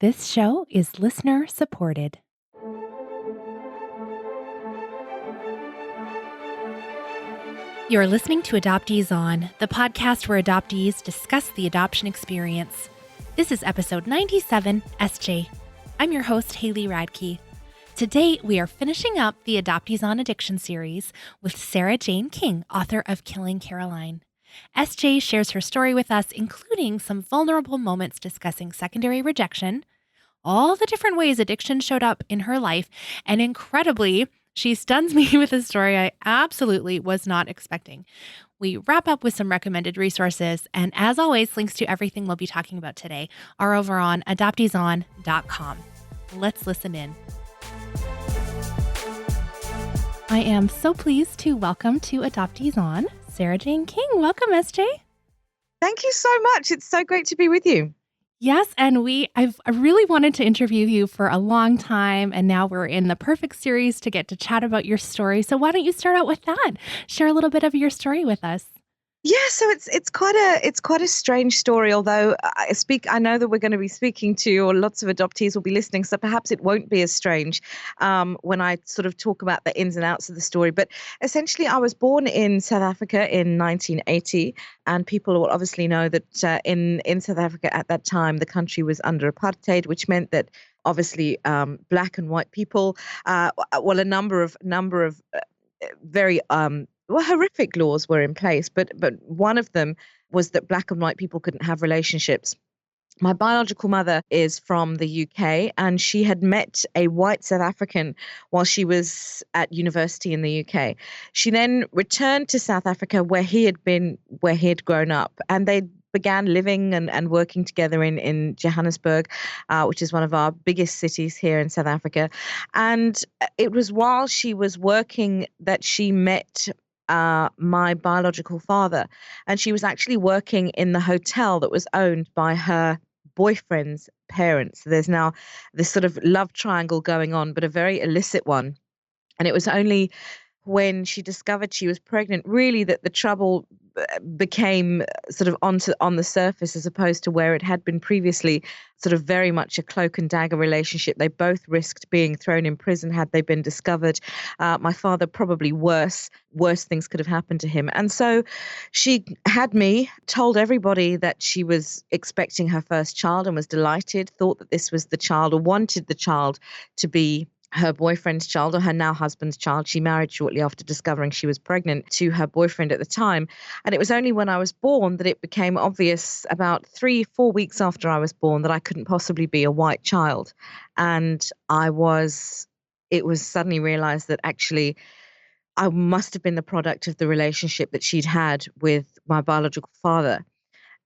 This show is listener supported. You're listening to Adoptees On, the podcast where adoptees discuss the adoption experience. This is episode 97 SJ. I'm your host, Haley Radke. Today, we are finishing up the Adoptees On Addiction series with Sara-Jayne King, author of Killing Caroline. SJ shares her story with us, including some vulnerable moments discussing secondary rejection, all the different ways addiction showed up in her life, and incredibly, she stuns me with a story I absolutely was not expecting. We wrap up with some recommended resources, and as always, links to everything we'll be talking about today are over on adopteeson.com. Let's listen in. I am so pleased to welcome to Adoptees On, Sara-Jayne King. Welcome, SJ. Thank you so much. It's so great to be with you. Yes, and I really wanted to interview you for a long time, and now we're in the perfect series to get to chat about your story. So why don't you start out with that? Share a little bit of your story with us. Yeah, so it's quite a strange story. Although I know that we're going to be speaking to, or lots of adoptees will be listening, so perhaps it won't be as strange when I sort of talk about the ins and outs of the story. But essentially, I was born in South Africa in 1980, and people will obviously know that in South Africa at that time, the country was under apartheid, which meant that obviously black and white people, a number of very horrific laws were in place, but one of them was that black and white people couldn't have relationships. My biological mother is from the UK, and she had met a white South African while she was at university in the UK. She then returned to South Africa where he had grown up, and they began living and working together in Johannesburg, which is one of our biggest cities here in South Africa. And it was while she was working that she met my biological father. And she was actually working in the hotel that was owned by her boyfriend's parents. So there's now this sort of love triangle going on, but a very illicit one. And it was only when she discovered she was pregnant, really, that the trouble became sort of on the surface, as opposed to where it had been previously sort of very much a cloak and dagger relationship. They both risked being thrown in prison had they been discovered. My father, probably worse things could have happened to him. And so she had me, told everybody that she was expecting her first child and was delighted, thought that this was the child, or wanted the child to be her boyfriend's child, or her now husband's child. She married shortly after discovering she was pregnant to her boyfriend at the time. And it was only when I was born that it became obvious, about 3-4 weeks after I was born, that I couldn't possibly be a white child. And it was suddenly realized that actually I must have been the product of the relationship that she'd had with my biological father.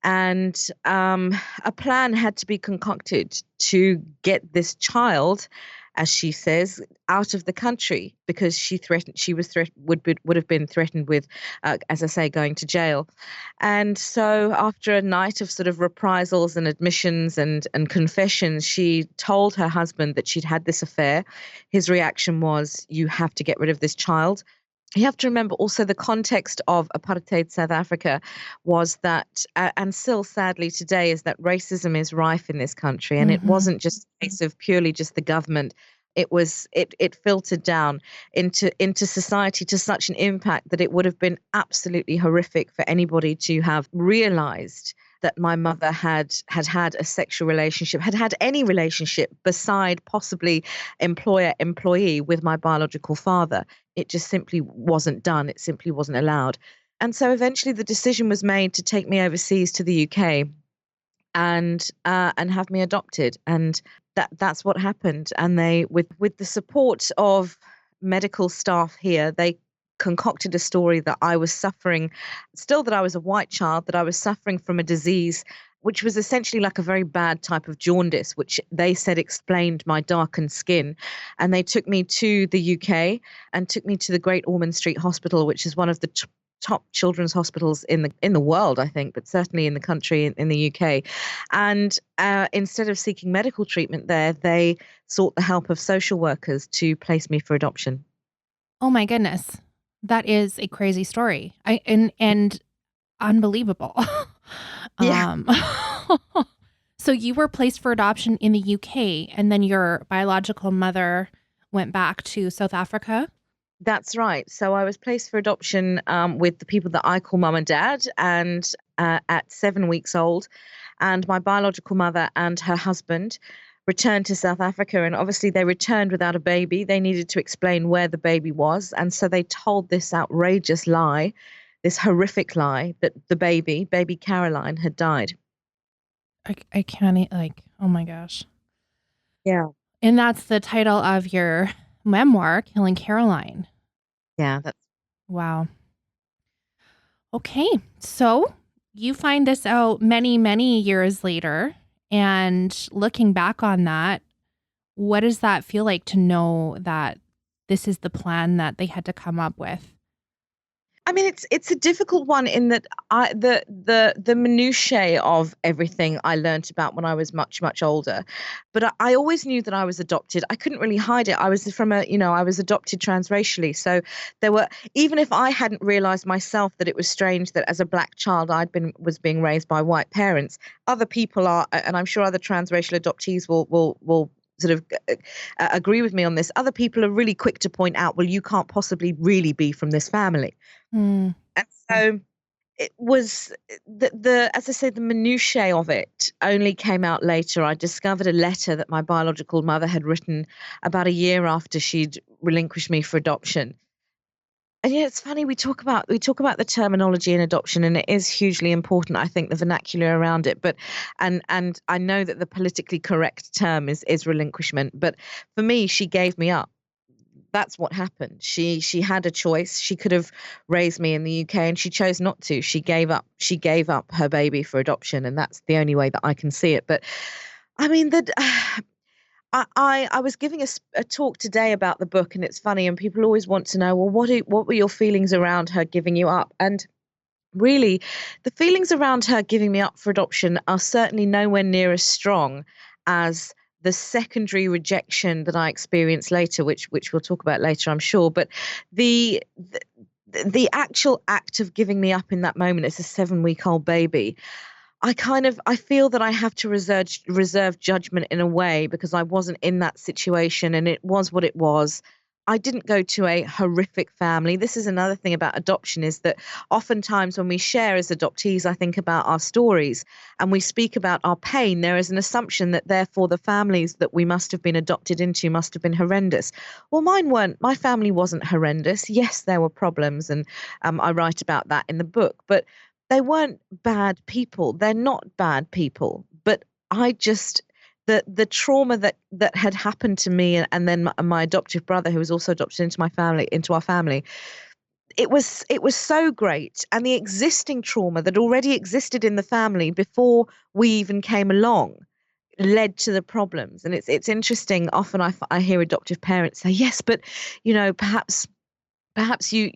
And a plan had to be concocted to get this child, as she says, out of the country, because would have been threatened with, as I say, going to jail. And so after a night of sort of reprisals and admissions and confessions, she told her husband that she'd had this affair. His reaction was, "You have to get rid of this child." You have to remember also the context of apartheid South Africa was that, and still sadly today, is that racism is rife in this country. And it wasn't just a case of purely just the government. It filtered down into society to such an impact that it would have been absolutely horrific for anybody to have realized that my mother had a sexual relationship, had any relationship beside possibly employer-employee with my biological father. It just simply wasn't done. It simply wasn't allowed. And so eventually the decision was made to take me overseas to the UK and have me adopted. And that's what happened. And they, with the support of medical staff here, they concocted a story that I was suffering, still that I was a white child, that I was suffering from a disease which was essentially like a very bad type of jaundice, which they said explained my darkened skin. And they took me to the UK and took me to the Great Ormond Street Hospital, which is one of the top children's hospitals in the world, I think, but certainly in the country, in the UK. And instead of seeking medical treatment there, they sought the help of social workers to place me for adoption. Oh my goodness. That is a crazy story. And unbelievable. Yeah. So you were placed for adoption in the UK, and then your biological mother went back to South Africa? That's right. So I was placed for adoption with the people that I call mum and dad, and at 7 weeks old, and my biological mother and her husband returned to South Africa. And obviously, they returned without a baby. They needed to explain where the baby was, and so they told this outrageous lie, this horrific lie, that the baby Caroline, had died. I can't, oh my gosh. Yeah. And that's the title of your memoir, Killing Caroline. Yeah, that's Wow. Okay. So you find this out many, many years later. And looking back on that, what does that feel like to know that this is the plan that they had to come up with? I mean, it's a difficult one in that the minutiae of everything I learnt about when I was much older, but I always knew that I was adopted. I couldn't really hide it. I was I was adopted transracially, so there were, even if I hadn't realised myself that it was strange that as a black child was being raised by white parents, other people are, and I'm sure other transracial adoptees will sort of agree with me on this. Other people are really quick to point out, well, you can't possibly really be from this family. Mm. And so it was the as I say, the minutiae of it only came out later. I discovered a letter that my biological mother had written about a year after she'd relinquished me for adoption. And yeah, it's funny, we talk about the terminology in adoption, and it is hugely important, I think, the vernacular around it. But and I know that the politically correct term is relinquishment. But for me, she gave me up. That's what happened. She had a choice. She could have raised me in the UK, and she chose not to. She gave up her baby for adoption, and that's the only way that I can see it. But I mean that I was giving a talk today about the book, and it's funny, and people always want to know, well, what were your feelings around her giving you up? And really, the feelings around her giving me up for adoption are certainly nowhere near as strong as the secondary rejection that I experienced later, which we'll talk about later, I'm sure. But the actual act of giving me up in that moment as a 7-week-old baby, I feel that I have to reserve judgment in a way, because I wasn't in that situation, and it was what it was. I didn't go to a horrific family. This is another thing about adoption, is that oftentimes when we share as adoptees, I think about our stories and we speak about our pain, there is an assumption that therefore the families that we must have been adopted into must have been horrendous. Well, mine weren't. My family wasn't horrendous. Yes, there were problems, and I write about that in the book, but they weren't bad people. They're not bad people. But I just, the trauma that had happened to me, and then my adoptive brother, who was also adopted into our family, it was so great, and the existing trauma that already existed in the family before we even came along led to the problems. And it's interesting. Often I hear adoptive parents say, yes, but perhaps you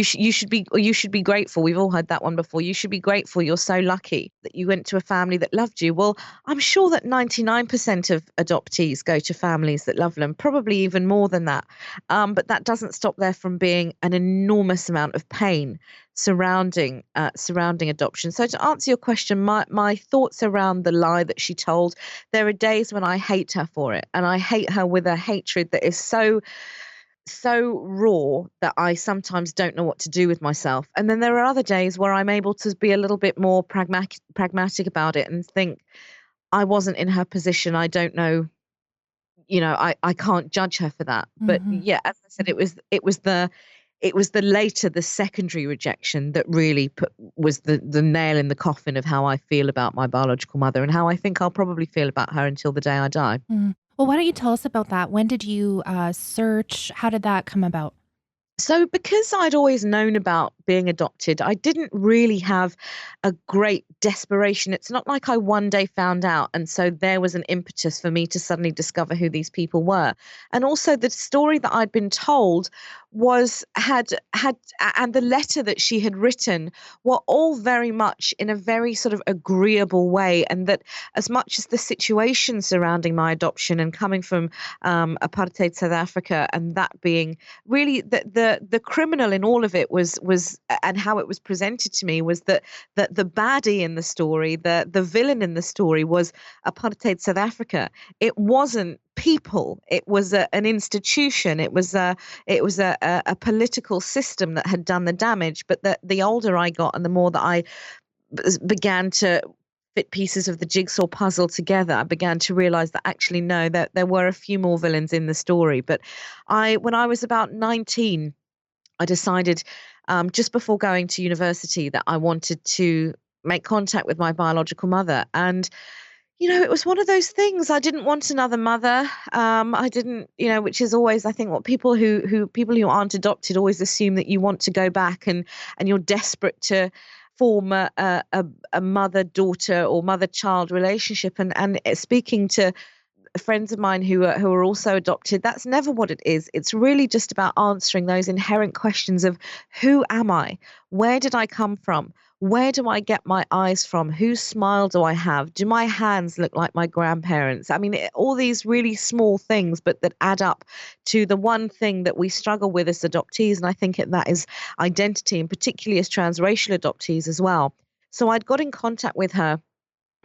should be grateful. We've all heard that one before. You should be grateful. You're so lucky that you went to a family that loved you. Well, I'm sure that 99% of adoptees go to families that love them, probably even more than that. But that doesn't stop there from being an enormous amount of pain surrounding adoption. So to answer your question, my thoughts around the lie that she told, there are days when I hate her for it, and I hate her with a hatred that is so raw that I sometimes don't know what to do with myself. And then there are other days where I'm able to be a little bit more pragmatic about it and think, I wasn't in her position. I don't know, I can't judge her for that. Mm-hmm. But yeah, as I said, it was the secondary rejection that really was the nail in the coffin of how I feel about my biological mother, and how I think I'll probably feel about her until the day I die. Mm. Well, why don't you tell us about that? When did you search? How did that come about? So because I'd always known about being adopted, I didn't really have a great desperation. It's not like I one day found out, and so there was an impetus for me to suddenly discover who these people were. And also the story that I'd been told and the letter that she had written were all very much in a very sort of agreeable way. And that as much as the situation surrounding my adoption and coming from apartheid South Africa, and that being really the criminal in all of it was and how it was presented to me was that the baddie in the story, the villain in the story was apartheid South Africa. It wasn't people. It was an institution. It was a political system that had done the damage. But the older I got and the more that I began to fit pieces of the jigsaw puzzle together, I began to realize that actually, no, that there were a few more villains in the story. But when I was about 19, I decided just before going to university that I wanted to make contact with my biological mother. And it was one of those things. I didn't want another mother. I didn't, which is always, I think, what people who aren't adopted always assume, that you want to go back and you're desperate to form a mother-daughter or mother-child relationship. And speaking to friends of mine who are also adopted, that's never what it is. It's really just about answering those inherent questions of, who am I? Where did I come from? Where do I get my eyes from? Whose smile do I have? Do my hands look like my grandparents? I mean, all these really small things, but that add up to the one thing that we struggle with as adoptees. And I think that is identity, and particularly as transracial adoptees as well. So I'd got in contact with her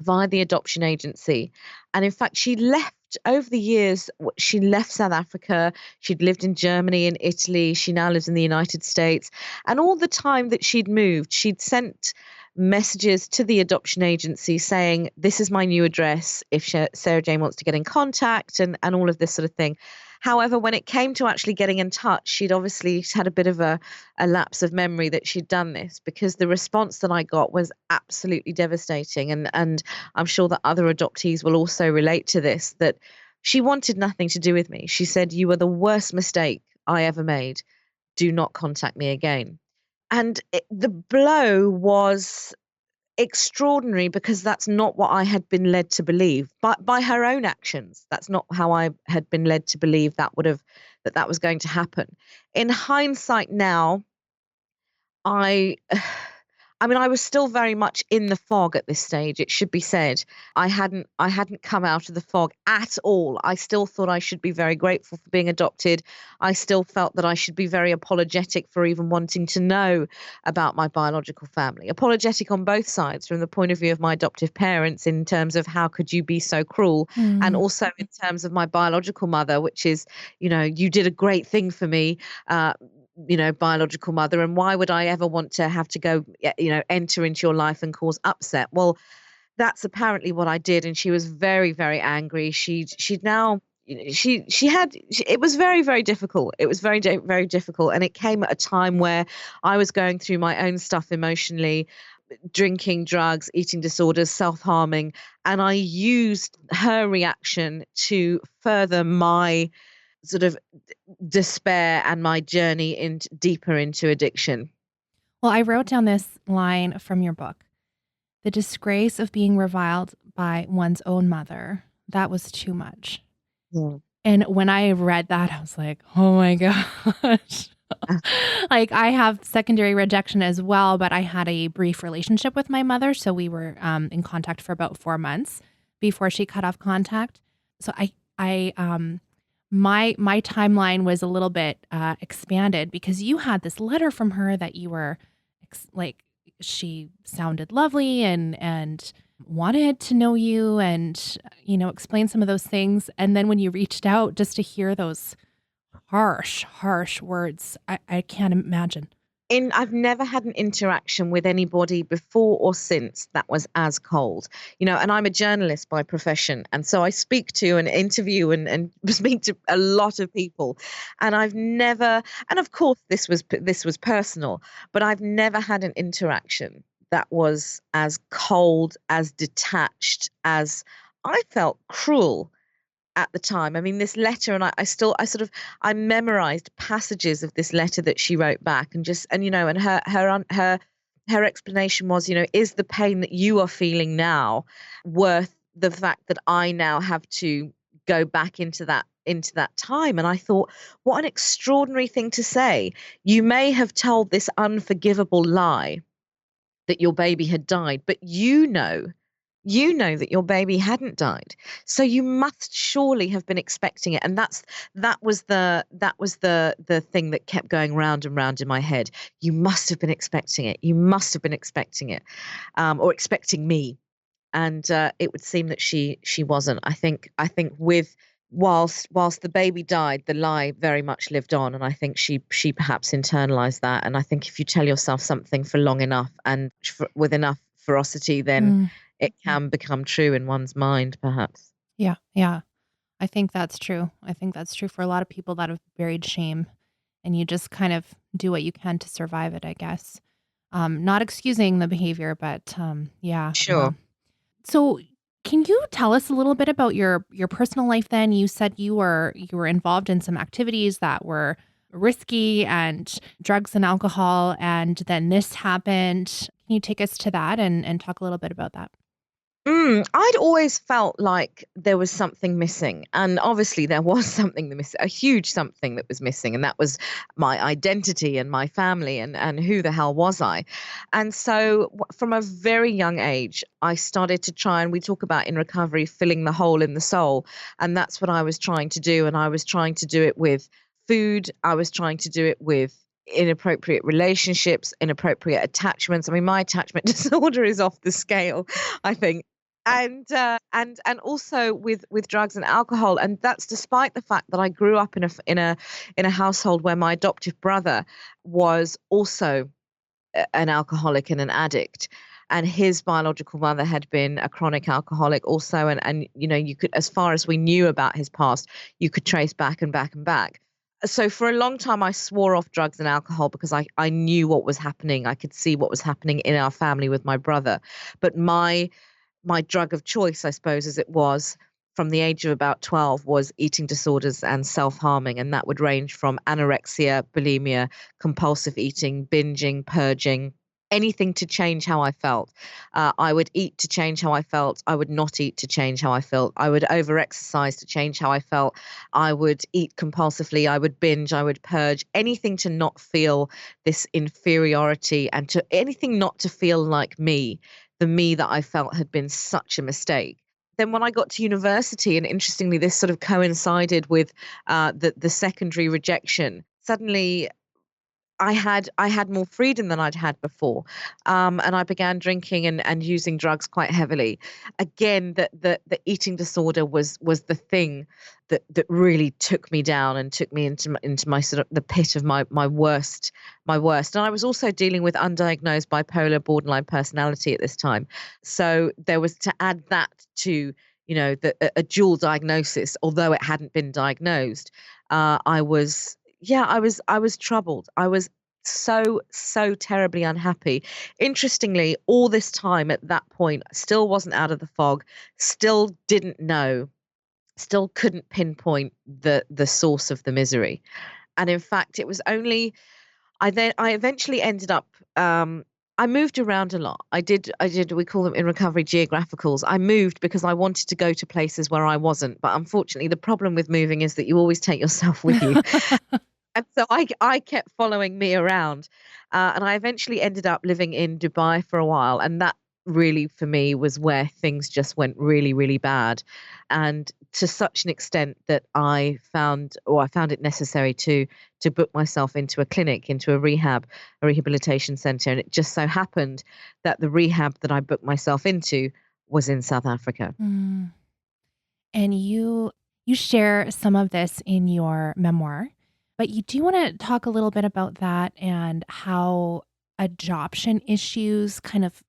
via the adoption agency. And in fact, she left over the years. She left South Africa. She'd lived in Germany and Italy. She now lives in the United States. And all the time that she'd moved, she'd sent messages to the adoption agency saying, this is my new address if Sara-Jayne wants to get in contact, and all of this sort of thing. However, when it came to actually getting in touch, she'd obviously had a bit of a lapse of memory that she'd done this, because the response that I got was absolutely devastating. And I'm sure that other adoptees will also relate to this, that she wanted nothing to do with me. She said, you are the worst mistake I ever made. Do not contact me again. And the blow was extraordinary, because that's not what I had been led to believe by her own actions. That's not how I had been led to believe that was going to happen. In hindsight now, I was still very much in the fog at this stage. It should be said, I hadn't come out of the fog at all. I still thought I should be very grateful for being adopted. I still felt that I should be very apologetic for even wanting to know about my biological family. Apologetic on both sides, from the point of view of my adoptive parents, in terms of how could you be so cruel, and also in terms of my biological mother, which is, you did a great thing for me. Biological mother, and why would I ever want to have to go, enter into your life and cause upset? Well, that's apparently what I did, and she was very, very angry. She'd now, it was very, very difficult. It was very, very difficult, and it came at a time where I was going through my own stuff emotionally, drinking, drugs, eating disorders, self-harming, and I used her reaction to further my sort of despair and my journey deeper into addiction. Well, I wrote down this line from your book: the disgrace of being reviled by one's own mother. That was too much. Yeah. And when I read that, I was like, oh my gosh. Like, I have secondary rejection as well, but I had a brief relationship with my mother. So we were in contact for about 4 months before she cut off contact. So my timeline was a little bit expanded, because you had this letter from her that you were she sounded lovely and wanted to know you, and explain some of those things. And then when you reached out, just to hear those harsh words, I can't imagine. I've never had an interaction with anybody before or since that was as cold, and I'm a journalist by profession. And so I speak to and interview and speak to a lot of people. And I've never, and of course this was personal, but I've never had an interaction that was as cold, as detached, as I felt cruel at the time. I mean, this letter, and I memorized passages of this letter that she wrote back, and her explanation was, is the pain that you are feeling now worth the fact that I now have to go back into that time? And I thought, what an extraordinary thing to say. You may have told this unforgivable lie that your baby had died, but you know that your baby hadn't died, so you must surely have been expecting it. And that was the thing that kept going round and round in my head. You must have been expecting it. You must have been expecting it, or expecting me. And it would seem that she wasn't. I think with whilst the baby died, the lie very much lived on, and I think she perhaps internalized that. And I think if you tell yourself something for long enough and with enough ferocity, then Mm. it can become true in one's mind, perhaps. Yeah, yeah. I think that's true. I think that's true for a lot of people that have buried shame, and you just kind of do what you can to survive it, I guess. Not excusing the behavior, but yeah. Sure. So, can you tell us a little bit about your personal life then? You said you were involved in some activities that were risky and drugs and alcohol, and then this happened. Can you take us to that and talk a little bit about that? I'd always felt like there was something missing. And obviously there was something missing, a huge something that was missing. And that was my identity and my family and who the hell was I? And so from a very young age, I started to try, and we talk about in recovery, filling the hole in the soul. And that's what I was trying to do. And I was trying to do it with food. I was trying to do it with inappropriate relationships, inappropriate attachments. I mean, my attachment disorder is off the scale, I think. And also with drugs and alcohol. And that's despite the fact that I grew up in a household where my adoptive brother was also an alcoholic and an addict, and his biological mother had been a chronic alcoholic also. And you could, as far as we knew about his past, you could trace back and back and back. So for a long time, I swore off drugs and alcohol because I knew what was happening. I could see what was happening in our family with my brother. But my drug of choice, I suppose, as it was from the age of about 12, was eating disorders and self-harming. And that would range from anorexia, bulimia, compulsive eating, binging, purging, anything to change how I felt. I would eat to change how I felt. I would not eat to change how I felt. I would overexercise to change how I felt. I would eat compulsively. I would binge. I would purge. Anything to not feel this inferiority, and to anything not to feel like me, the me that I felt had been such a mistake. Then when I got to university, and interestingly, this sort of coincided with the secondary rejection. Suddenly, I had more freedom than I'd had before, and I began drinking and using drugs quite heavily. Again, the eating disorder was the thing that really took me down and took me into my sort of the pit of my worst. And I was also dealing with undiagnosed bipolar borderline personality at this time, so there was to add that to a dual diagnosis, although it hadn't been diagnosed. I was Yeah, I was troubled. I was so terribly unhappy. Interestingly, all this time at that point, I still wasn't out of the fog, still didn't know, still couldn't pinpoint the source of the misery. And in fact, it was only I eventually ended up I moved around a lot. I did we call them in recovery geographicals. I moved because I wanted to go to places where I wasn't. But unfortunately, the problem with moving is that you always take yourself with you. And so I kept following me around, and I eventually ended up living in Dubai for a while, and that really for me was where things just went really, really bad, and to such an extent that I found it necessary to book myself into a clinic, into a rehabilitation center, and it just so happened that the rehab that I booked myself into was in South Africa. Mm. And you share some of this in your memoir, but you do want to talk a little bit about that and how adoption issues kind of,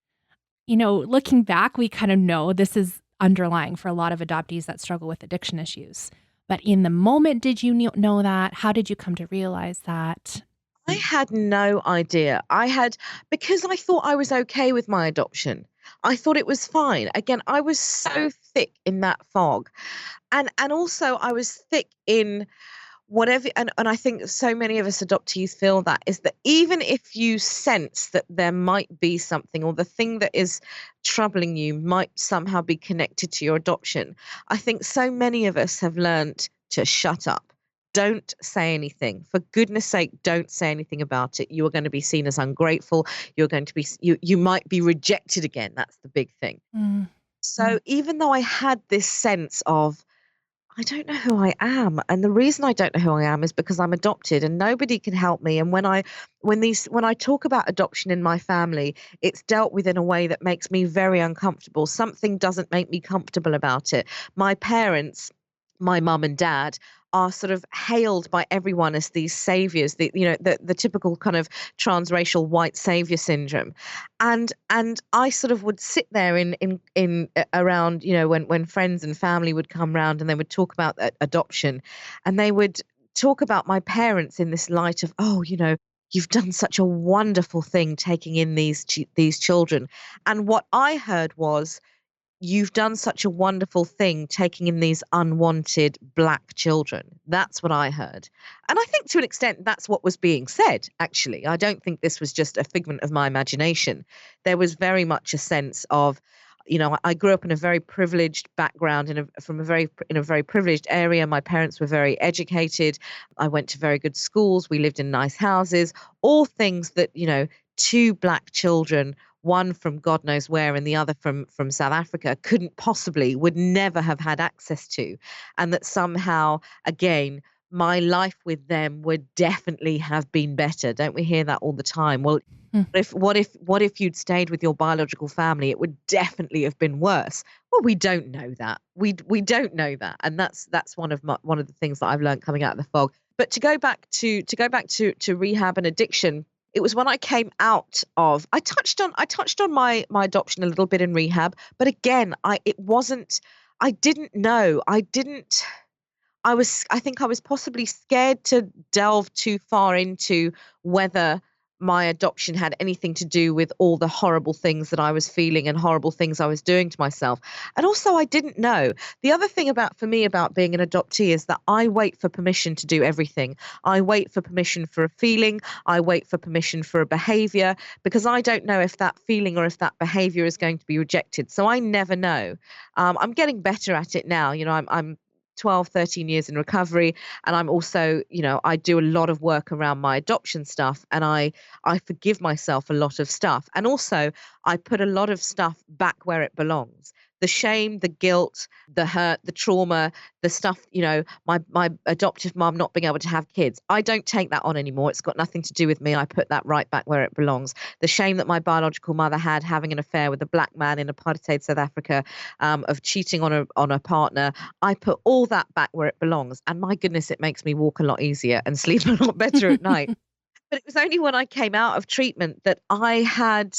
looking back, we kind of know this is underlying for a lot of adoptees that struggle with addiction issues. But in the moment, did you know that? How did you come to realize that? I had no idea. Because I thought I was okay with my adoption. I thought it was fine. Again, I was so thick in that fog. And also I was thick in whatever, and I think so many of us adoptees feel that, is that even if you sense that there might be something, or the thing that is troubling you might somehow be connected to your adoption, I think so many of us have learned to shut up. Don't say anything. For goodness sake, don't say anything about it. You are going to be seen as ungrateful. You're going to be you might be rejected again. That's the big thing. Mm. So even though I had this sense of, I don't know who I am. And the reason I don't know who I am is because I'm adopted and nobody can help me. And when I talk about adoption in my family, it's dealt with in a way that makes me very uncomfortable. Something doesn't make me comfortable about it. My parents, my mum and dad, are sort of hailed by everyone as these saviors, the typical kind of transracial white savior syndrome. And I sort of would sit there in around, when friends and family would come round and they would talk about adoption, and they would talk about my parents in this light of, oh, you've done such a wonderful thing taking in these children. And what I heard was, you've done such a wonderful thing taking in these unwanted black children. That's what I heard. And I think to an extent that's what was being said, actually. I don't think this was just a figment of my imagination. There was very much a sense of, I grew up in a very privileged background, in a very privileged area. My parents were very educated. I went to very good schools. We lived in nice houses, all things that, two black children, one from God knows where and the other from South Africa, would never have had access to. And that somehow, again, my life with them would definitely have been better. Don't we hear that all the time? Well, what if you'd stayed with your biological family, it would definitely have been worse. Well, we don't know that. We don't know that. And that's one of the things that I've learned coming out of the fog. But to go back to rehab and addiction, it was when I came out of, I touched on my adoption a little bit in rehab, but again, I didn't know. I think I was possibly scared to delve too far into whether my adoption had anything to do with all the horrible things that I was feeling and horrible things I was doing to myself. And also, I didn't know. The other thing for me about being an adoptee is that I wait for permission to do everything. I wait for permission for a feeling. I wait for permission for a behavior, because I don't know if that feeling or if that behavior is going to be rejected. So I never know. I'm getting better at it now. I'm 12, 13 years in recovery. And I'm also, I do a lot of work around my adoption stuff, and I forgive myself a lot of stuff. And also I put a lot of stuff back where it belongs. The shame, the guilt, the hurt, the trauma, the stuff, my adoptive mom not being able to have kids. I don't take that on anymore. It's got nothing to do with me. I put that right back where it belongs. The shame that my biological mother had having an affair with a black man in apartheid South Africa, of cheating on a partner. I put all that back where it belongs. And my goodness, it makes me walk a lot easier and sleep a lot better at night. But it was only when I came out of treatment that I had,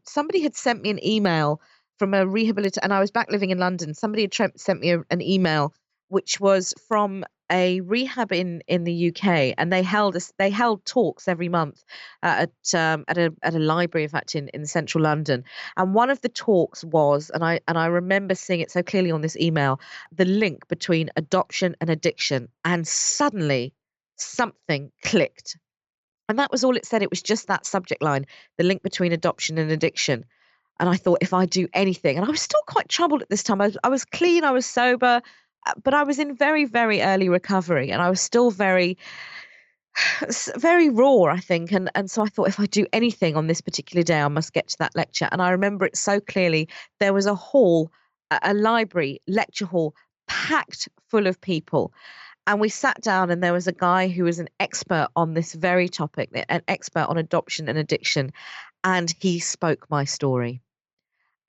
somebody had sent me an email from a rehabilitator, and I was back living in London. Somebody had sent me an email, which was from a rehab in the UK, and they held talks every month at a library, in fact, in central London. And one of the talks was, and I remember seeing it so clearly on this email, the link between adoption and addiction, and suddenly something clicked. And that was all it said. It was just that subject line, the link between adoption and addiction. And I thought, if I do anything, and I was still quite troubled at this time. I was clean, I was sober, but I was in very, very early recovery, and I was still very, very raw, I think. And so I thought, if I do anything on this particular day, I must get to that lecture. And I remember it so clearly. There was a hall, a library, lecture hall, packed full of people. And we sat down, and there was a guy who was an expert on this very topic, an expert on adoption and addiction. And he spoke my story.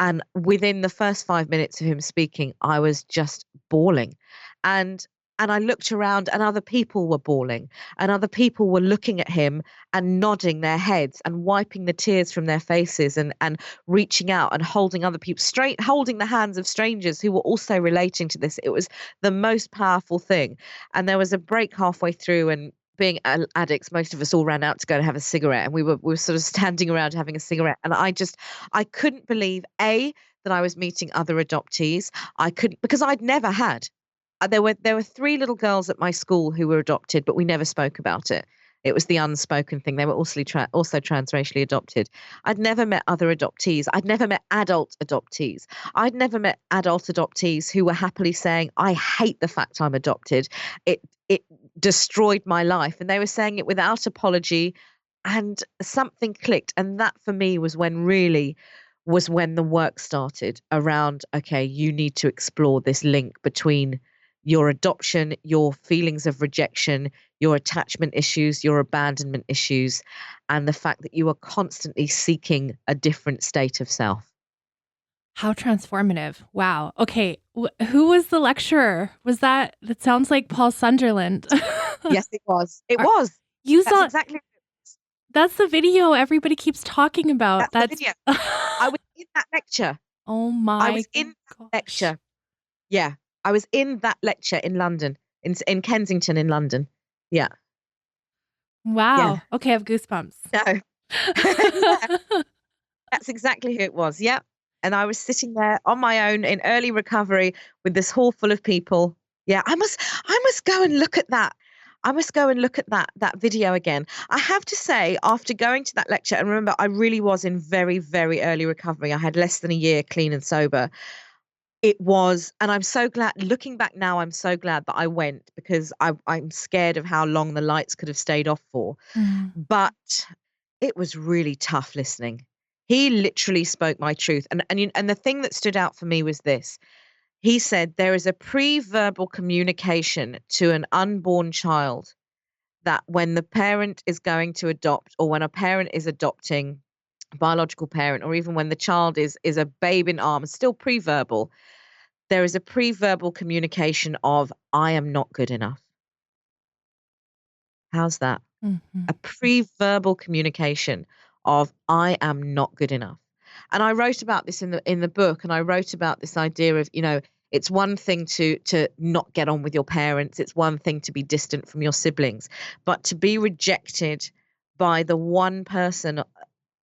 And within the first 5 minutes of him speaking, I was just bawling. And I looked around, and other people were bawling, and other people were looking at him and nodding their heads and wiping the tears from their faces, and reaching out and holding other people holding the hands of strangers who were also relating to this. It was the most powerful thing. And there was a break halfway through, and being addicts, most of us all ran out to go and have a cigarette, and we were sort of standing around having a cigarette. And I couldn't believe, that I was meeting other adoptees. I couldn't, because I'd never had. There were 3 little girls at my school who were adopted, but we never spoke about it. It was the unspoken thing. They were also transracially adopted. I'd never met other adoptees. I'd never met adult adoptees. I'd never met adult adoptees who were happily saying, I hate the fact I'm adopted. It destroyed my life. And they were saying it without apology, and something clicked. And that for me was when really was when the work started around, okay, you need to explore this link between your adoption, your feelings of rejection, your attachment issues, your abandonment issues, and the fact that you are constantly seeking a different state of self. How transformative. Wow. Okay. Who was the lecturer? That sounds like Paul Sunderland. Yes, it was. It Are- was. You That's saw, exactly. that's the video everybody keeps talking about. That's the video. I was in that lecture. Oh I my was in that gosh. lecture. Yeah, I was in that lecture in London, in Kensington in London. Yeah. Wow. Yeah. Okay, I have goosebumps. No. Yeah, that's exactly who it was. Yeah. And I was sitting there on my own in early recovery with this hall full of people. Yeah, I must go and look at that. I must go and look at that video again. I have to say, after going to that lecture, and remember, I really was in very, very early recovery. I had less than a year clean and sober. It was, and I'm so glad, looking back now, I'm so glad that I went, because I'm scared of how long the lights could have stayed off for. Mm. But it was really tough listening. He literally spoke my truth. And the thing that stood out for me was this. He said there is a pre-verbal communication to an unborn child that when the parent is going to adopt, or when a parent is adopting, a biological parent, or even when the child is a babe in arms, still pre-verbal, there is a pre-verbal communication of, I am not good enough. How's that? Mhm. A pre-verbal communication of, I am not good enough. And I wrote about this in the book, and I wrote about this idea of, it's one thing to not get on with your parents, it's one thing to be distant from your siblings, but to be rejected by the one person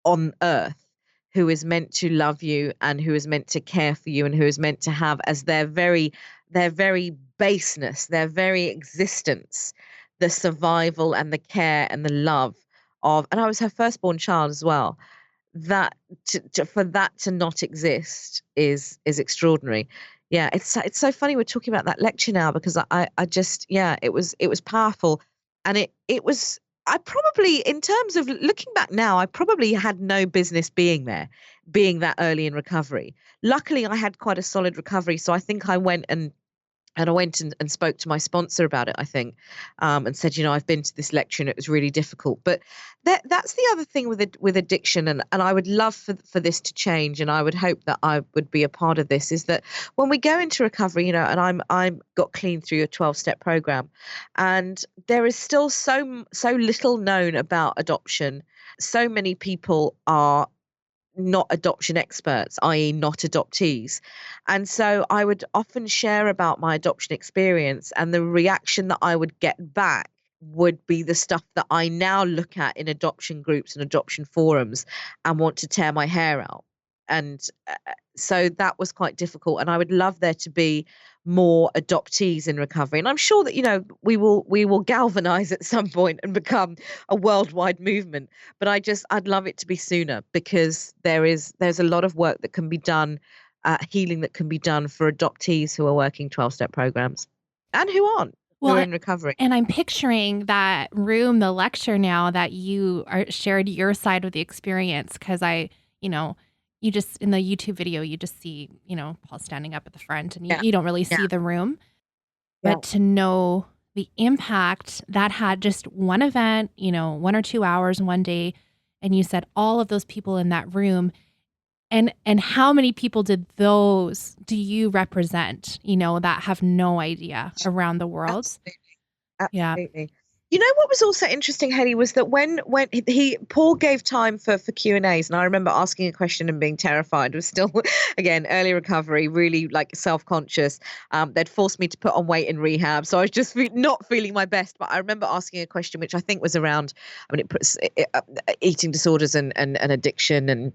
on earth who is meant to love you, and who is meant to care for you, and who is meant to have as their very baseness, their very existence, the survival and the care and the love of, and I was her firstborn child as well, that for that to not exist is extraordinary. Yeah, it's so funny we're talking about that lecture now, because I just, yeah, it was powerful. And it was, I probably, in terms of looking back now, I probably had no business being there, being that early in recovery. Luckily, I had quite a solid recovery, so I think I went and spoke to my sponsor about it, I think, and said, I've been to this lecture and it was really difficult. But that's the other thing with addiction, and I would love for this to change, and I would hope that I would be a part of this, is that when we go into recovery, and I'm got clean through a 12-step program, and there is still so little known about adoption. So many people are not adoption experts, i.e. not adoptees. And so I would often share about my adoption experience, and the reaction that I would get back would be the stuff that I now look at in adoption groups and adoption forums and want to tear my hair out. And so that was quite difficult. And I would love there to be more adoptees in recovery. And I'm sure that, we will galvanize at some point and become a worldwide movement. But I'd love it to be sooner, because there's a lot of work that can be done, healing that can be done for adoptees who are working 12-step programs and who aren't, who are in recovery. And I'm picturing that room, the lecture now, that you shared your side of the experience, because you just, in the YouTube video, you just see, Paul standing up at the front, and you don't really see the room. But to know the impact that had, just one event, 1 or 2 hours one day, and you said all of those people in that room, and how many people do you represent, that have no idea around the world? Absolutely. Yeah. What was also interesting, Haley, was that when Paul gave time for Q&As, and I remember asking a question and being terrified. It was still, again, early recovery, really like self-conscious. They'd forced me to put on weight in rehab, so I was just not feeling my best. But I remember asking a question which I think was around, it puts eating disorders and addiction and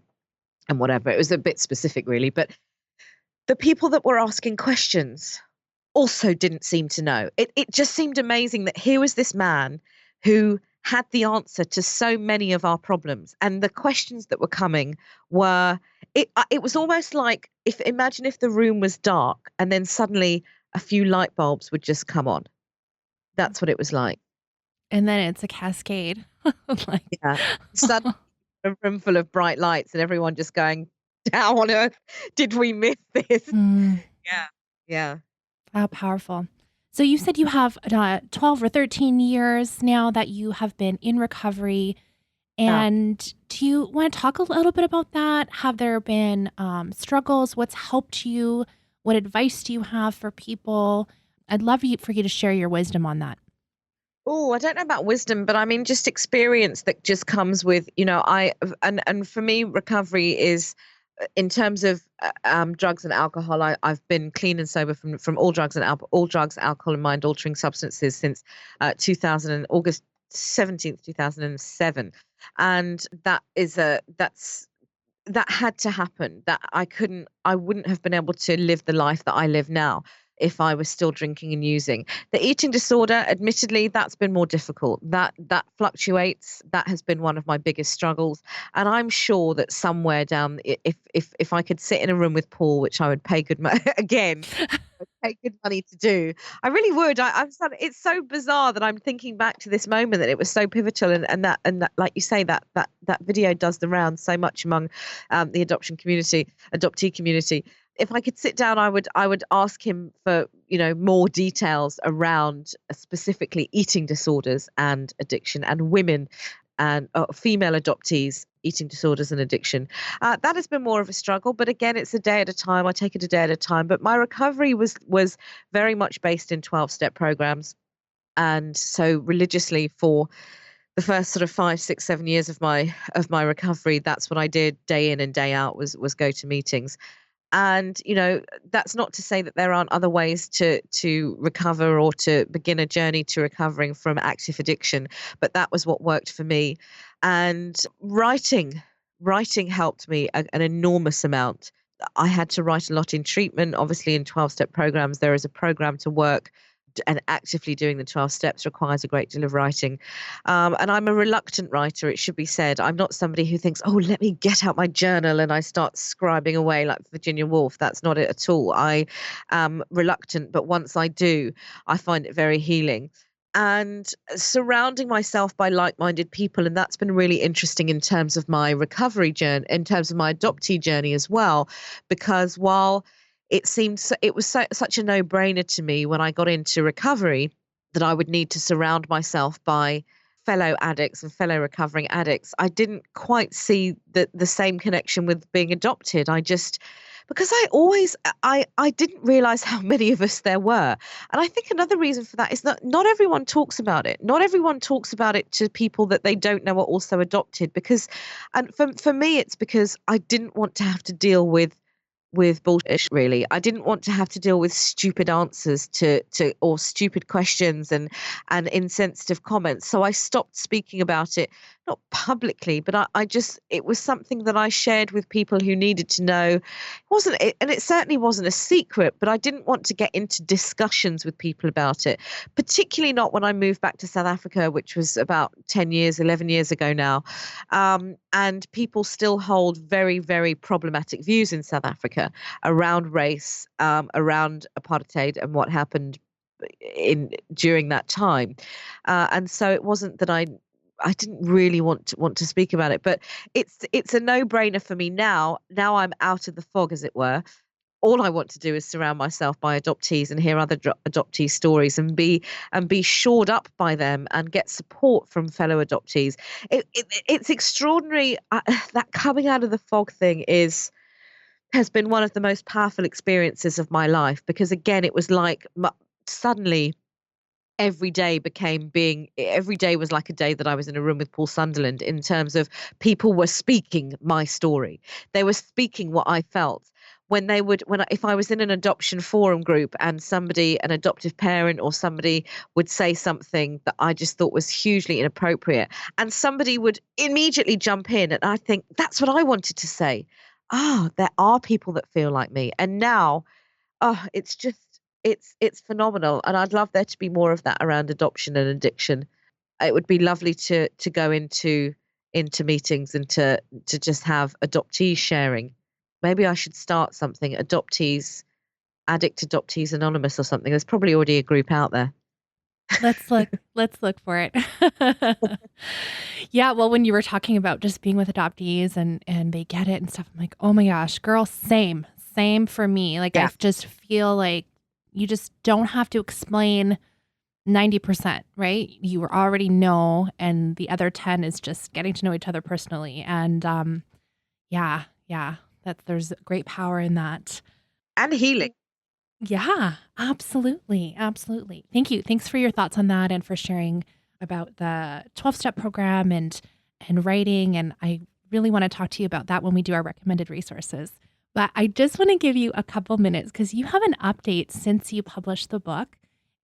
whatever. It was a bit specific, really. But the people that were asking questions also didn't seem to know. It just seemed amazing that here was this man who had the answer to so many of our problems, and the questions that were coming were, it was almost like, imagine if the room was dark and then suddenly a few light bulbs would just come on. That's what it was like. And then it's a cascade. Yeah. Suddenly a room full of bright lights and everyone just going, how on earth did we miss this? Mm, Yeah. Yeah. how powerful. So you said you have 12 or 13 years now that you have been in recovery. Yeah. And do you want to talk a little bit about that? Have there been struggles? What's helped you? What advice do you have for people? I'd love for you to share your wisdom on that. Oh, I don't know about wisdom, but I mean, just experience that just comes with, and for me, recovery is in terms of drugs and alcohol. I've been clean and sober from all drugs and all drugs, alcohol, and mind altering substances since 2000 August 17th, 2007, and that had to happen. That I wouldn't have been able to live the life that I live now if I was still drinking and using. The eating disorder, admittedly, that's been more difficult. That fluctuates. That has been one of my biggest struggles. And I'm sure that somewhere down, if I could sit in a room with Paul, which I would pay good money again, pay good money to do. I really would. It's so bizarre that I'm thinking back to this moment that it was so pivotal, and that, like you say, that video does the rounds so much among the adoptee community. If I could sit down, I would ask him for more details around specifically eating disorders and addiction, and women and female adoptees eating disorders and addiction. That has been more of a struggle, but again, it's a day at a time. I take it a day at a time. But my recovery was very much based in 12-step programs, and so religiously for the first sort of 5, 6, 7 years of my recovery, that's what I did day in and day out was go to meetings. And that's not to say that there aren't other ways to recover or to begin a journey to recovering from active addiction, but that was what worked for me. And writing helped me an enormous amount. I had to write a lot in treatment. Obviously, in 12-step programs, there is a program to work, and actively doing the 12 steps requires a great deal of writing. And I'm a reluctant writer, it should be said. I'm not somebody who thinks, oh, let me get out my journal and I start scribing away like Virginia Woolf. That's not it at all. I am reluctant, but once I do, I find it very healing. And surrounding myself by like-minded people, and that's been really interesting in terms of my recovery journey, in terms of my adoptee journey as well, because while it was such a no-brainer to me when I got into recovery that I would need to surround myself by fellow addicts and fellow recovering addicts. I didn't quite see the same connection with being adopted. Because I didn't realize how many of us there were. And I think another reason for that is that not everyone talks about it. Not everyone talks about it to people that they don't know are also adopted, and for me, it's because I didn't want to have to deal with bullshit, really. I didn't want to have to deal with stupid answers to or stupid questions and insensitive comments. So I stopped speaking about it, not publicly, but it was something that I shared with people who needed to know. And it certainly wasn't a secret, but I didn't want to get into discussions with people about it, particularly not when I moved back to South Africa, which was about 10 years, 11 years ago now. And people still hold very, very problematic views in South Africa around race, around apartheid and what happened during that time. And so it wasn't that I didn't really want to speak about it, but it's a no-brainer for me now. Now I'm out of the fog, as it were. All I want to do is surround myself by adoptees and hear other adoptee stories and be shored up by them and get support from fellow adoptees. It's extraordinary. That coming out of the fog thing has been one of the most powerful experiences of my life, because again, it was like suddenly every day was like a day that I was in a room with Paul Sunderland, in terms of people were speaking my story. They were speaking what I felt. If I was in an adoption forum group and an adoptive parent or somebody would say something that I just thought was hugely inappropriate, and somebody would immediately jump in, and I think that's what I wanted to say. There are people that feel like me. And now, it's phenomenal. And I'd love there to be more of that around adoption and addiction. It would be lovely to go into meetings and to just have adoptees sharing. Maybe I should start something, Adoptees, Addict Adoptees Anonymous or something. There's probably already a group out there. Let's look for it. Yeah, well, when you were talking about just being with adoptees and they get it and stuff, I'm like, oh my gosh, girl, same for me. Like I Yeah. just feel like you just don't have to explain 90%, right? You already know, and the other 10 is just getting to know each other personally. And yeah, that there's great power in that. And healing. Yeah, absolutely. Absolutely. Thank you. Thanks for your thoughts on that and for sharing about the 12-step program and writing. And I really want to talk to you about that when we do our recommended resources. But I just want to give you a couple minutes because you have an update since you published the book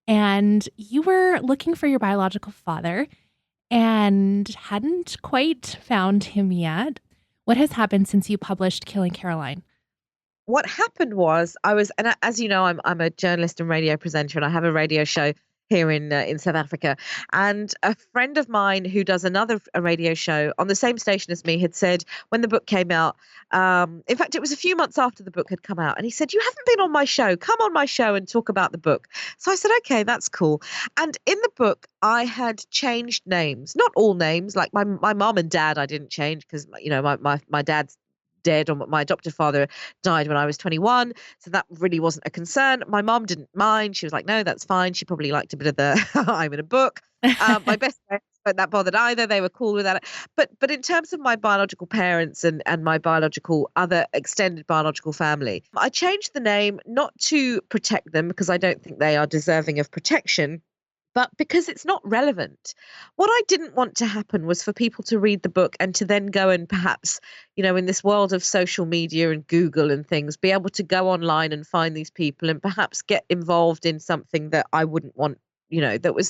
and you were looking for your biological father and hadn't quite found him yet. What has happened since you published Killing Caroline? What happened was as you know, I'm a journalist and radio presenter, and I have a radio show here in South Africa. And a friend of mine who does a radio show on the same station as me had said when the book came out. In fact, it was a few months after the book had come out, and he said, "You haven't been on my show. Come on my show and talk about the book." So I said, "Okay, that's cool." And in the book, I had changed names, not all names. Like my mom and dad, I didn't change because my dad's dead, or my adopted father died when I was 21. So that really wasn't a concern. My mom didn't mind. She was like, no, that's fine. She probably liked a bit of the I'm in a book. My best friends weren't that bothered either. They were cool with that. But in terms of my biological parents and my biological other extended biological family, I changed the name not to protect them because I don't think they are deserving of protection, but because it's not relevant. What I didn't want to happen was for people to read the book and to then go and perhaps, in this world of social media and Google and things, be able to go online and find these people and perhaps get involved in something that I wouldn't want, that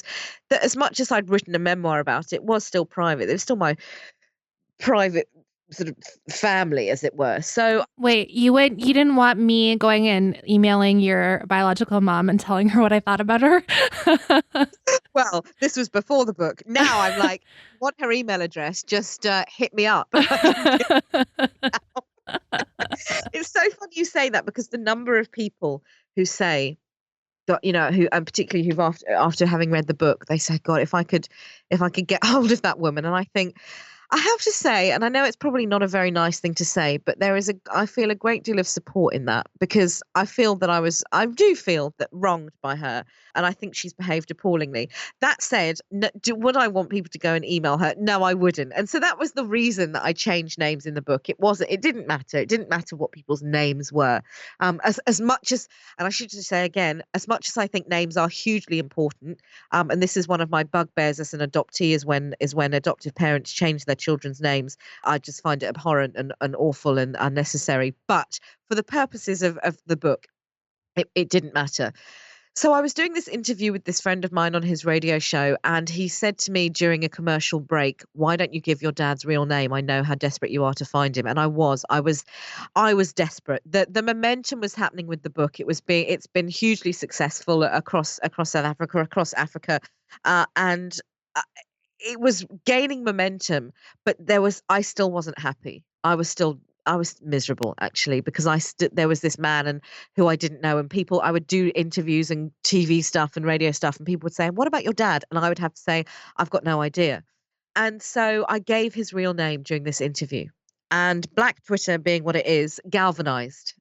as much as I'd written a memoir about it, was still private. It was still my private sort of family, as it were. So Wait, you didn't want me going and emailing your biological mom and telling her what I thought about her? well, this was before the book. Now I'm like, want her email address, just hit me up. It's so funny you say that because the number of people who say that, who, and particularly who've after having read the book, they say, God, if I could get hold of that woman. And I think, I have to say, and I know it's probably not a very nice thing to say, but I feel a great deal of support in that, because I do feel that wronged by her, and I think she's behaved appallingly. That said, would I want people to go and email her? No, I wouldn't. And so that was the reason that I changed names in the book. It didn't matter. It didn't matter what people's names were. As much as, and I should just say again, as much as I think names are hugely important, and this is one of my bugbears as an adoptee, is when adoptive parents change their children's names. I just find it abhorrent and awful and unnecessary. But for the purposes of the book, it didn't matter. So I was doing this interview with this friend of mine on his radio show, and he said to me during a commercial break, "Why don't you give your dad's real name? I know how desperate you are to find him." And I was desperate. The momentum was happening with the book. It's been hugely successful across South Africa, and it was gaining momentum. But I still wasn't happy. I was miserable, actually, because there was this man and who I didn't know, and I would do interviews and TV stuff and radio stuff, and people would say, "What about your dad?" And I would have to say, "I've got no idea." And so I gave his real name during this interview. And Black Twitter, being what it is, galvanized.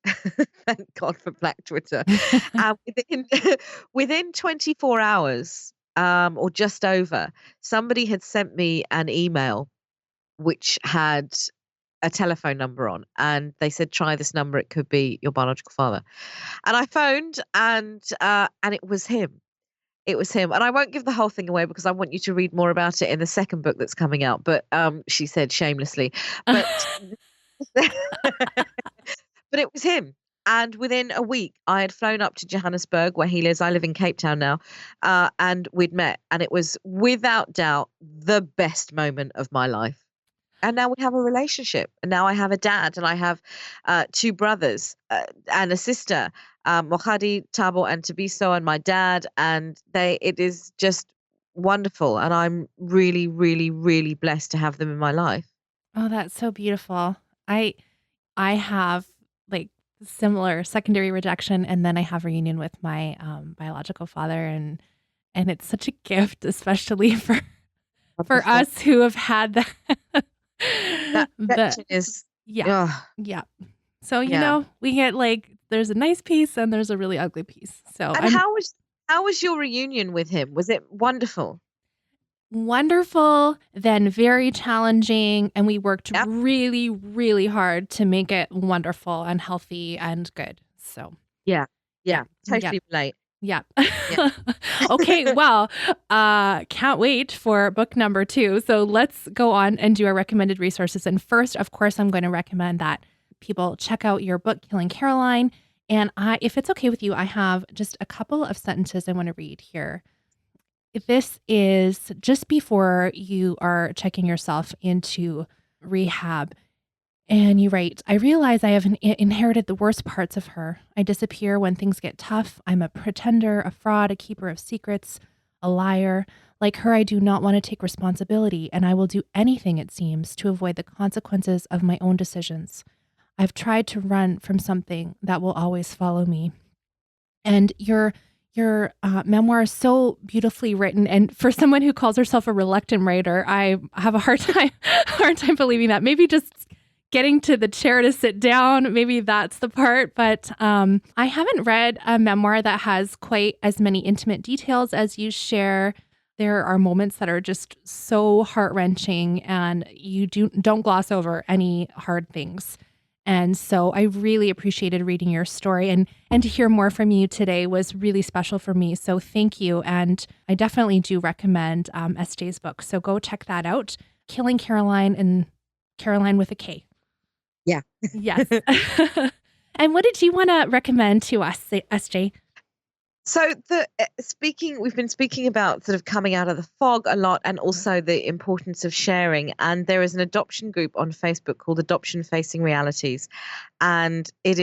Thank God for Black Twitter. Within, within 24 hours, or just over, somebody had sent me an email which had a telephone number on, and they said, "Try this number, it could be your biological father." And I phoned, and it was him. It was him. And I won't give the whole thing away because I want you to read more about it in the second book that's coming out, but she said shamelessly. But but it was him. And within a week, I had flown up to Johannesburg, where he lives. I live in Cape Town now, and we'd met. And it was without doubt the best moment of my life. And now we have a relationship. And now I have a dad, and I have two brothers and a sister, Mohadi, Tabo, and Tabiso, and my dad. And it is just wonderful. And I'm really, really, really blessed to have them in my life. Oh, that's so beautiful. I I have like similar secondary rejection, and then I have reunion with my biological father, And it's such a gift, especially for Wonderful. us who have had That the rejection is, yeah. oh, Yeah. So, yeah. we get like there's a nice piece and there's a really ugly piece. So And I'm how was your reunion with him? Was it wonderful? wonderful, then very challenging, and we worked Yeah. really, really hard to make it wonderful and healthy and good. So Yeah. yeah, Yeah. yeah, Totally relate. yeah. Yeah. Okay, well, can't wait for book number 2. So let's go on and do our recommended resources. And first, of course, I'm going to recommend that people check out your book, Killing Caroline. And if it's okay with you, I have just a couple of sentences I want to read here. This is just before you are checking yourself into rehab. And you write, I realize I have inherited the worst parts of her. I disappear when things get tough. I'm a pretender, a fraud, a keeper of secrets, a liar. Like her, I do not want to take responsibility, and I will do anything, it seems, to avoid the consequences of my own decisions. I've tried to run from something that will always follow me. And your memoir is so beautifully written, and for someone who calls herself a reluctant writer, I have a hard time believing that. Maybe just getting to the chair to sit down, maybe that's the part. But I haven't read a memoir that has quite as many intimate details as you share. There are moments that are just so heart-wrenching, and you don't gloss over any hard things. And so I really appreciated reading your story, and to hear more from you today was really special for me. So thank you. And I definitely do recommend SJ's book. So go check that out. Killing Caroline, and Caroline with a K. Yeah. Yes. And what did you want to recommend to us, SJ? So we've been speaking about sort of coming out of the fog a lot, and also the importance of sharing. And there is an adoption group on Facebook called Adoption Facing Realities, and it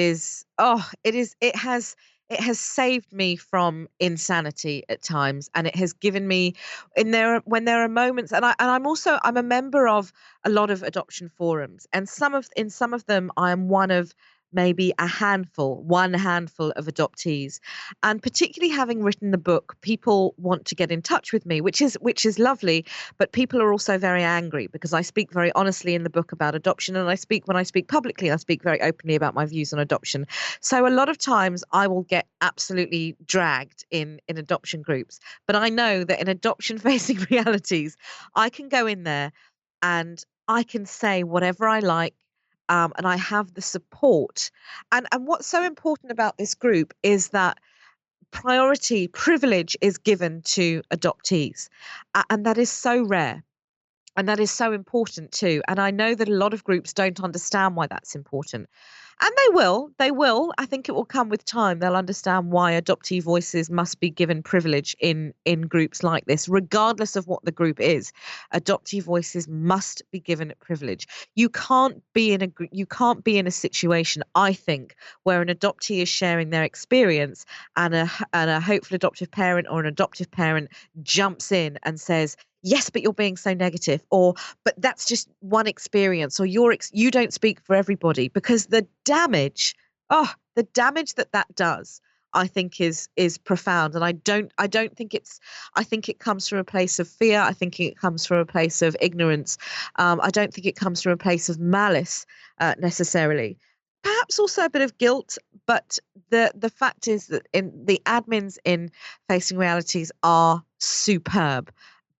has saved me from insanity at times, and it has given me when there are moments, and I'm a member of a lot of adoption forums, and in some of them I am one of maybe one handful of adoptees. And particularly having written the book, people want to get in touch with me, which is lovely, but people are also very angry because I speak very honestly in the book about adoption, and when I speak publicly, I speak very openly about my views on adoption. So a lot of times I will get absolutely dragged in adoption groups, but I know that in adoption facing realities, I can go in there and I can say whatever I like, and I have the support. And what's so important about this group is that privilege is given to adoptees, and that is so rare. And that is so important too. And I know that a lot of groups don't understand why that's important. And they will. I think it will come with time. They'll understand why adoptee voices must be given privilege in groups like this, regardless of what the group is. Adoptee voices must be given privilege. You can't be in a situation, I think, where an adoptee is sharing their experience, and a hopeful adoptive parent or an adoptive parent jumps in and says, yes, but you're being so negative, or but that's just one experience, or you don't speak for everybody, because the damage that does, I think is profound. And I don't think I think it comes from a place of fear. I think it comes from a place of ignorance. I don't think it comes from a place of malice necessarily. Perhaps also a bit of guilt, but the fact is that the admins in Facing Realities are superb.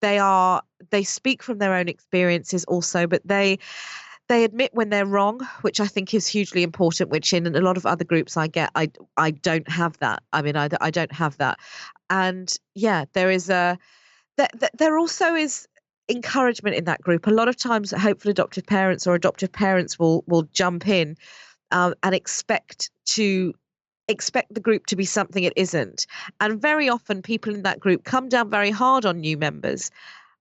They speak from their own experiences also, but they admit when they're wrong, which I think is hugely important, which in a lot of other groups I don't have that. I mean, I don't have that. And yeah, there also is encouragement in that group. A lot of times hopeful adoptive parents or adoptive parents will jump in and expect the group to be something it isn't. And very often people in that group come down very hard on new members.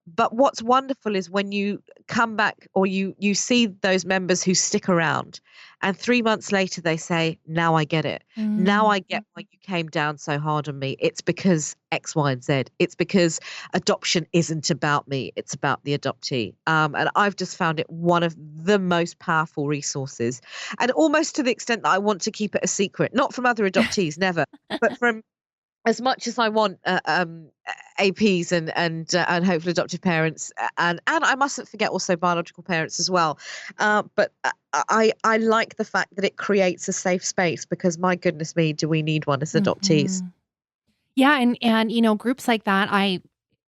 But what's wonderful is when you come back, or you see those members who stick around, and 3 months later they say, now I get it. Now I get why you came down so hard on me. It's because X, Y, and Z. It's because adoption isn't about me. It's about the adoptee. And I've just found it one of the most powerful resources, and almost to the extent that I want to keep it a secret, not from other adoptees, never, but from as much as I want APs and hopefully adoptive parents, and I mustn't forget also biological parents as well. But I like the fact that it creates a safe space, because my goodness me, do we need one as adoptees? Mhm. Yeah, and groups like that, I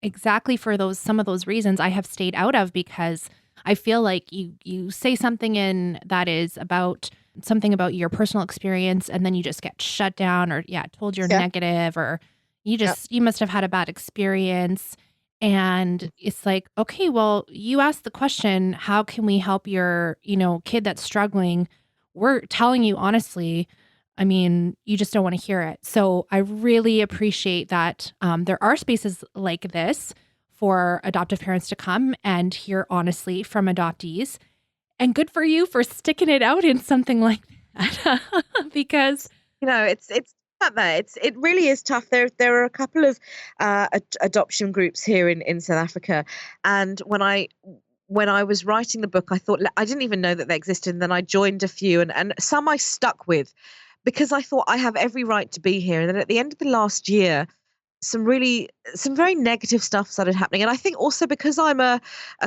exactly for some of those reasons I have stayed out of, because I feel like you say something in that is about something about your personal experience, and then you just get shut down, or told you're Yeah. negative, or Yeah. you must have had a bad experience. And it's like, okay, well, you asked the question, how can we help your kid that's struggling? We're telling you honestly. I mean, you just don't want to hear it. So I really appreciate that there are spaces like this for adoptive parents to come and hear honestly from adoptees. And good for you for sticking it out in something like that. Because, It's not that it really is tough. There are a couple of adoption groups here in South Africa, and when I was writing the book, I thought, I didn't even know that they existed. And then I joined a few, and some I stuck with, because I thought I have every right to be here. And then at the end of the last year, some very negative stuff started happening. And I think also because I'm a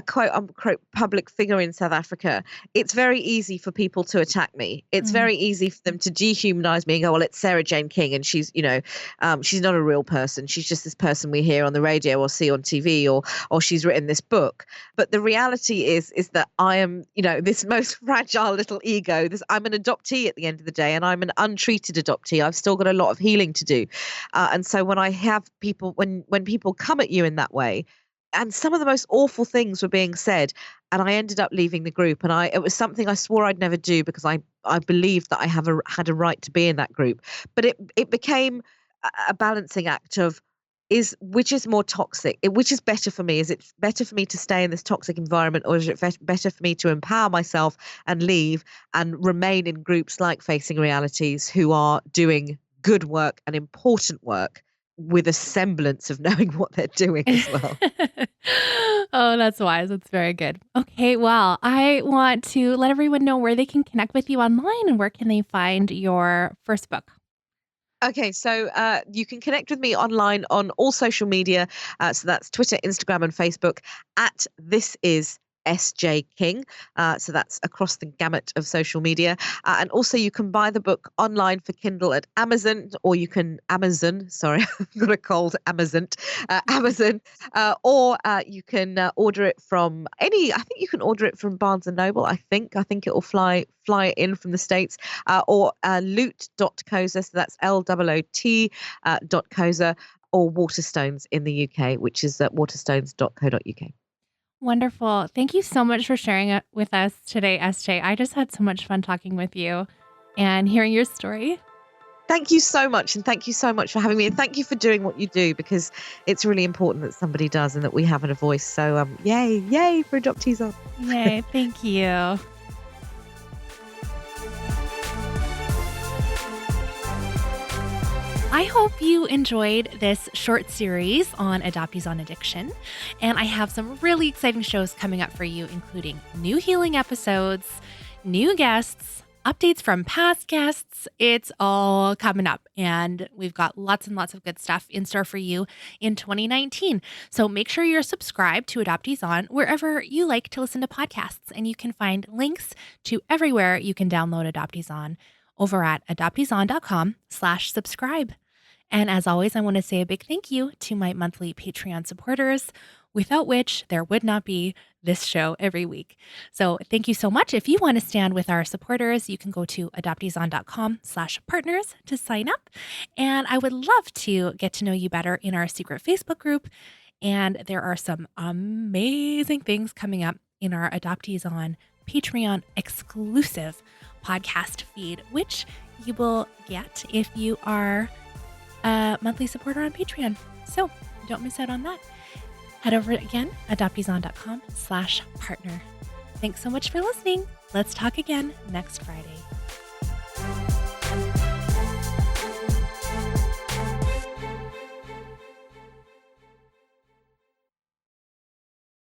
quote unquote public figure in South Africa, it's very easy for people to attack me. It's mm, very easy for them to dehumanize me and go, well, it's Sara-Jayne King, and she's not a real person. She's just this person we hear on the radio or see on TV, or she's written this book. But the reality is that I am, this most fragile little ego. I'm an adoptee at the end of the day, and I'm an untreated adoptee. I've still got a lot of healing to do. And so when I have people, when people come at you in that way, and some of the most awful things were being said, and I ended up leaving the group, and it was something I swore I'd never do, because I believed that I had a right to be in that group. But it became a balancing act of, which is more toxic, which is better for me. Is it better for me to stay in this toxic environment, or is it better for me to empower myself and leave and remain in groups like Facing Realities, who are doing good work and important work with a semblance of knowing what they're doing as well? oh, that's wise. That's very good. Okay, well, I want to let everyone know where they can connect with you online, and where can they find your first book. Okay, so you can connect with me online on all social media. So that's Twitter, Instagram, and Facebook at This Is SJ King. So that's across the gamut of social media. And also you can buy the book online for Kindle at Amazon, or you can sorry, I've got a cold, Amazon, or you can order it from I think you can order it from Barnes and Noble. I think it will fly in from the States, or loot.coza, so that's LOOT .coza, or Waterstones in the UK, which is at waterstones.co.uk. Wonderful. Thank you so much for sharing it with us today, SJ. I just had so much fun talking with you and hearing your story. Thank you so much, and thank you so much for having me, and thank you for doing what you do, because it's really important that somebody does and that we have a voice. So yay for Adoptees On. Yay. Thank you. I hope you enjoyed this short series on Adoptees on Addiction. And I have some really exciting shows coming up for you, including new healing episodes, new guests, updates from past guests. It's all coming up, and we've got lots and lots of good stuff in store for you in 2019. So make sure you're subscribed to Adoptees On wherever you like to listen to podcasts, and you can find links to everywhere you can download Adoptees On over at adopteeson.com/subscribe. And as always, I want to say a big thank you to my monthly Patreon supporters, without which there would not be this show every week. So thank you so much. If you want to stand with our supporters, you can go to adopteeson.com/partners to sign up. And I would love to get to know you better in our secret Facebook group. And there are some amazing things coming up in our Adoptees On Patreon exclusive podcast feed, which you will get if you are a monthly supporter on Patreon. So don't miss out on that. Head over again, adopteeson.com/partner. Thanks so much for listening. Let's talk again next Friday.